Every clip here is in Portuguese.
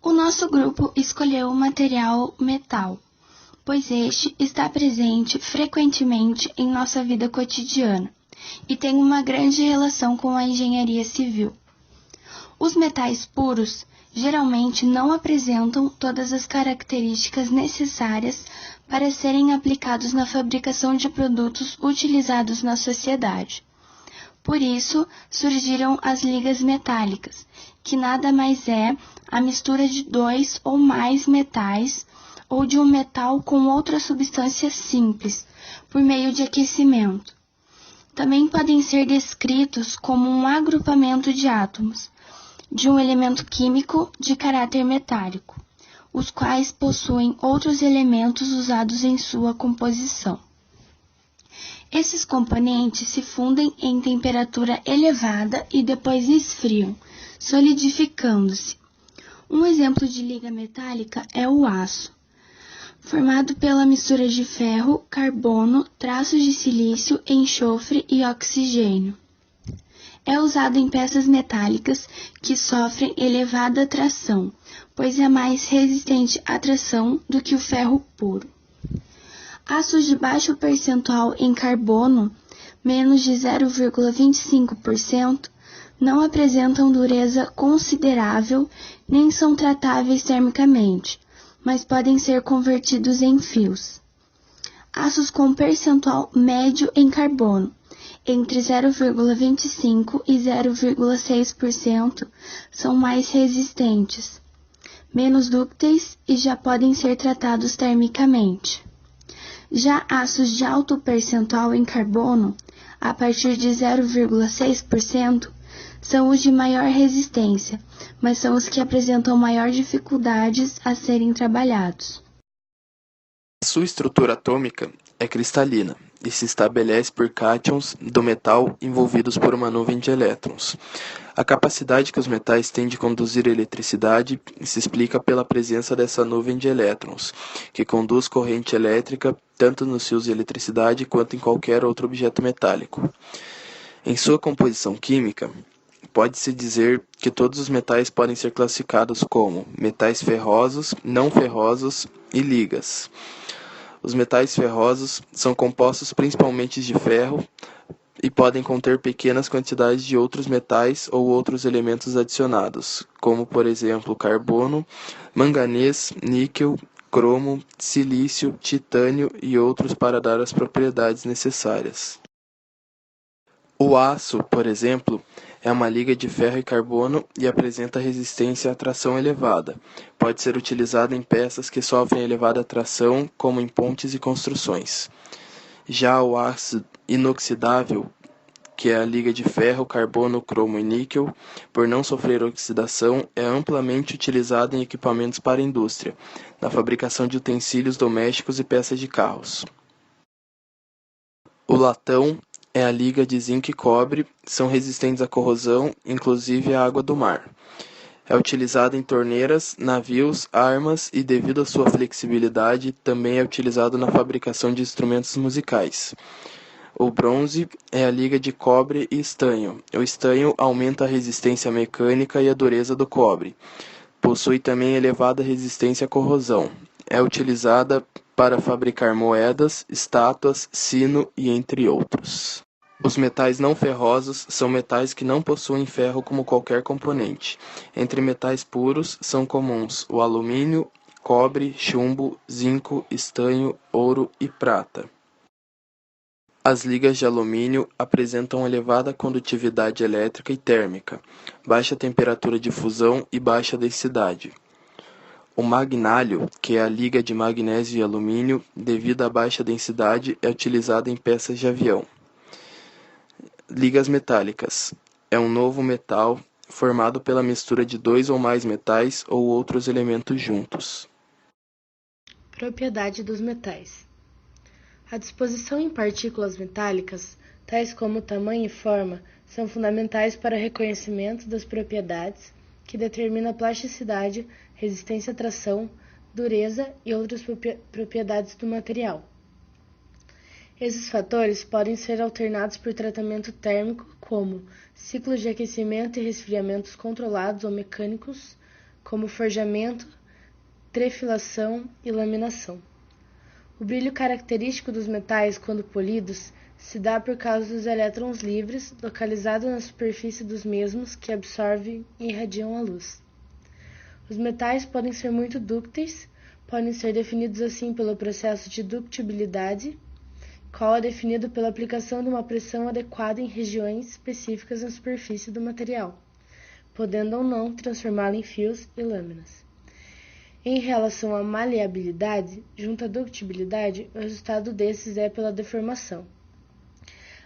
O nosso grupo escolheu o material metal, pois este está presente frequentemente em nossa vida cotidiana e tem uma grande relação com a engenharia civil. Os metais puros geralmente não apresentam todas as características necessárias para serem aplicados na fabricação de produtos utilizados na sociedade. Por isso, surgiram as ligas metálicas, que nada mais é a mistura de dois ou mais metais ou de um metal com outra substância simples, por meio de aquecimento. Também podem ser descritos como um agrupamento de átomos de um elemento químico de caráter metálico, os quais possuem outros elementos usados em sua composição. Esses componentes se fundem em temperatura elevada e depois esfriam, solidificando-se. Um exemplo de liga metálica é o aço, formado pela mistura de ferro, carbono, traços de silício, enxofre e oxigênio. É usado em peças metálicas que sofrem elevada tração, pois é mais resistente à tração do que o ferro puro. Aços de baixo percentual em carbono, menos de 0,25%, não apresentam dureza considerável nem são tratáveis termicamente, mas podem ser convertidos em fios. Aços com percentual médio em carbono, entre 0,25% e 0,6%, são mais resistentes, menos dúcteis e já podem ser tratados termicamente. Já aços de alto percentual em carbono, a partir de 0,6%, são os de maior resistência, mas são os que apresentam maior dificuldades a serem trabalhados. Sua estrutura atômica é cristalina e se estabelece por cátions do metal envolvidos por uma nuvem de elétrons. A capacidade que os metais têm de conduzir eletricidade se explica pela presença dessa nuvem de elétrons, que conduz corrente elétrica tanto nos fios de eletricidade quanto em qualquer outro objeto metálico. Em sua composição química, pode-se dizer que todos os metais podem ser classificados como metais ferrosos, não ferrosos e ligas. Os metais ferrosos são compostos principalmente de ferro e podem conter pequenas quantidades de outros metais ou outros elementos adicionados, como, por exemplo, carbono, manganês, níquel, cromo, silício, titânio e outros para dar as propriedades necessárias. O aço, por exemplo, é uma liga de ferro e carbono e apresenta resistência à tração elevada. Pode ser utilizada em peças que sofrem elevada tração, como em pontes e construções. Já o aço inoxidável, que é a liga de ferro, carbono, cromo e níquel, por não sofrer oxidação, é amplamente utilizado em equipamentos para a indústria, na fabricação de utensílios domésticos e peças de carros. O latão é a liga de zinco e cobre, são resistentes à corrosão, inclusive à água do mar. É utilizado em torneiras, navios, armas e, devido à sua flexibilidade, também é utilizado na fabricação de instrumentos musicais. O bronze é a liga de cobre e estanho. O estanho aumenta a resistência mecânica e a dureza do cobre. Possui também elevada resistência à corrosão. É utilizada para fabricar moedas, estátuas, sino e entre outros. Os metais não ferrosos são metais que não possuem ferro como qualquer componente. Entre metais puros são comuns o alumínio, cobre, chumbo, zinco, estanho, ouro e prata. As ligas de alumínio apresentam elevada condutividade elétrica e térmica, baixa temperatura de fusão e baixa densidade. O magnálio, que é a liga de magnésio e alumínio, devido à baixa densidade, é utilizado em peças de avião. Ligas metálicas. É um novo metal formado pela mistura de dois ou mais metais ou outros elementos juntos. Propriedade dos metais. A disposição em partículas metálicas, tais como tamanho e forma, são fundamentais para o reconhecimento das propriedades que determinam a plasticidade, resistência à tração, dureza e outras propriedades do material. Esses fatores podem ser alternados por tratamento térmico, como ciclos de aquecimento e resfriamentos controlados ou mecânicos, como forjamento, trefilação e laminação. O brilho característico dos metais, quando polidos, se dá por causa dos elétrons livres localizados na superfície dos mesmos que absorvem e irradiam a luz. Os metais podem ser muito dúcteis, podem ser definidos assim pelo processo de ductibilidade, qual é definido pela aplicação de uma pressão adequada em regiões específicas na superfície do material, podendo ou não transformá-lo em fios e lâminas. Em relação à maleabilidade, junto à ductibilidade, o resultado desses é pela deformação.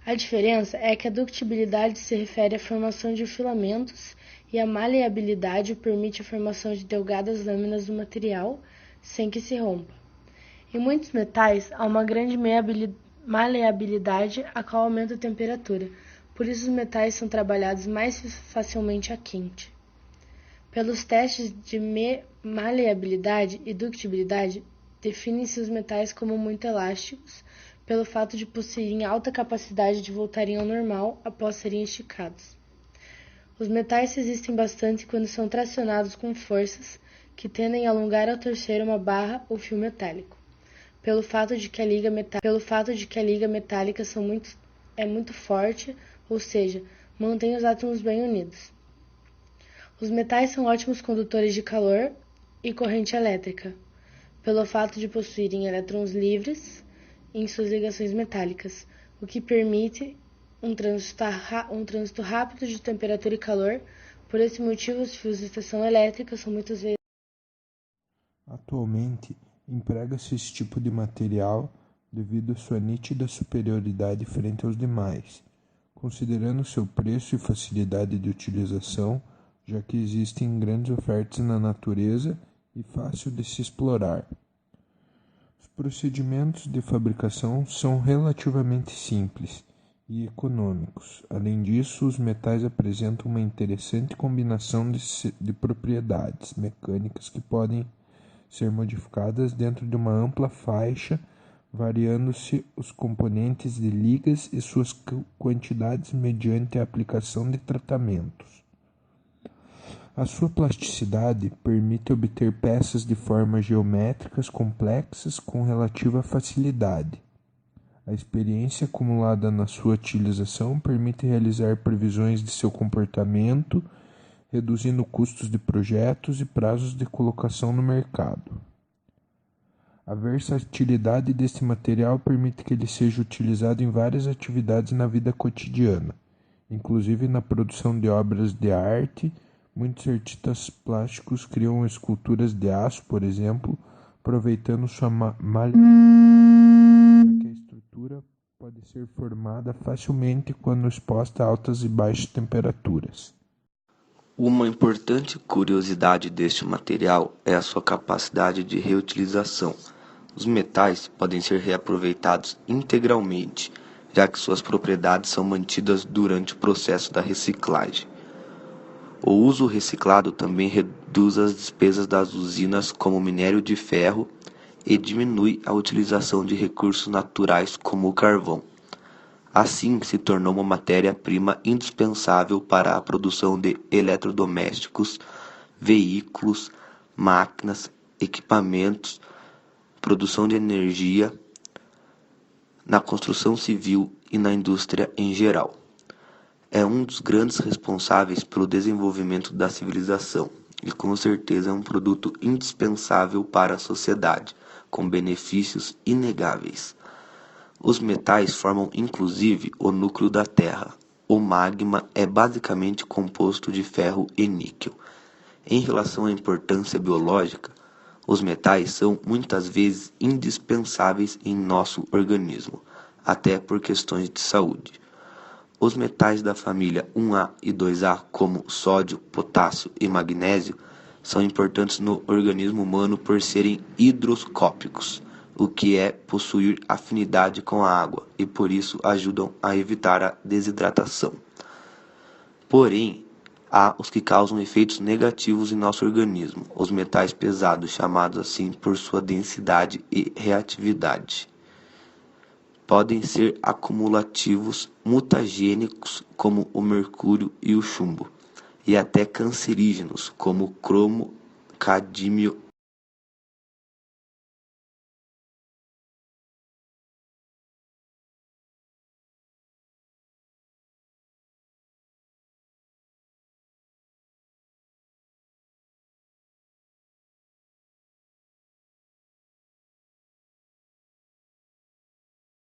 A diferença é que a ductibilidade se refere à formação de filamentos e a maleabilidade permite a formação de delgadas lâminas do material sem que se rompa. Em muitos metais, há uma grande maleabilidade, a qual aumenta a temperatura, por isso os metais são trabalhados mais facilmente a quente. Pelos testes de maleabilidade e ductibilidade, definem-se os metais como muito elásticos, pelo fato de possuírem alta capacidade de voltarem ao normal após serem esticados. Os metais resistem bastante quando são tracionados com forças que tendem a alongar ou torcer uma barra ou fio metálico, pelo fato de que a liga metálica é muito forte, ou seja, mantém os átomos bem unidos. Os metais são ótimos condutores de calor e corrente elétrica, pelo fato de possuírem elétrons livres em suas ligações metálicas, o que permite um trânsito rápido de temperatura e calor. Por esse motivo, os fios de estação elétrica são muitas vezes. Atualmente, emprega-se esse tipo de material devido à sua nítida superioridade frente aos demais, considerando seu preço e facilidade de utilização, já que existem grandes ofertas na natureza e fácil de se explorar. Os procedimentos de fabricação são relativamente simples e econômicos. Além disso, os metais apresentam uma interessante combinação de propriedades mecânicas que podem ser modificadas dentro de uma ampla faixa, variando-se os componentes de ligas e suas quantidades mediante a aplicação de tratamentos. A sua plasticidade permite obter peças de formas geométricas complexas com relativa facilidade. A experiência acumulada na sua utilização permite realizar previsões de seu comportamento, reduzindo custos de projetos e prazos de colocação no mercado. A versatilidade deste material permite que ele seja utilizado em várias atividades na vida cotidiana, inclusive na produção de obras de arte. Muitos artistas plásticos criam esculturas de aço, por exemplo, aproveitando sua maleabilidade, já que a estrutura pode ser formada facilmente quando exposta a altas e baixas temperaturas. Uma importante curiosidade deste material é a sua capacidade de reutilização. Os metais podem ser reaproveitados integralmente, já que suas propriedades são mantidas durante o processo da reciclagem. O uso reciclado também reduz as despesas das usinas como minério de ferro e diminui a utilização de recursos naturais como o carvão. Assim, se tornou uma matéria-prima indispensável para a produção de eletrodomésticos, veículos, máquinas, equipamentos, produção de energia, na construção civil e na indústria em geral. É um dos grandes responsáveis pelo desenvolvimento da civilização e com certeza é um produto indispensável para a sociedade, com benefícios inegáveis. Os metais formam inclusive o núcleo da Terra. O magma é basicamente composto de ferro e níquel. Em relação à importância biológica, os metais são muitas vezes indispensáveis em nosso organismo, até por questões de saúde. Os metais da família 1A e 2A, como sódio, potássio e magnésio, são importantes no organismo humano por serem higroscópicos, o que é possuir afinidade com a água e por isso ajudam a evitar a desidratação. Porém, há os que causam efeitos negativos em nosso organismo, os metais pesados, chamados assim por sua densidade e reatividade. Podem ser acumulativos, mutagênicos, como o mercúrio e o chumbo, e até cancerígenos, como o cromo cadmio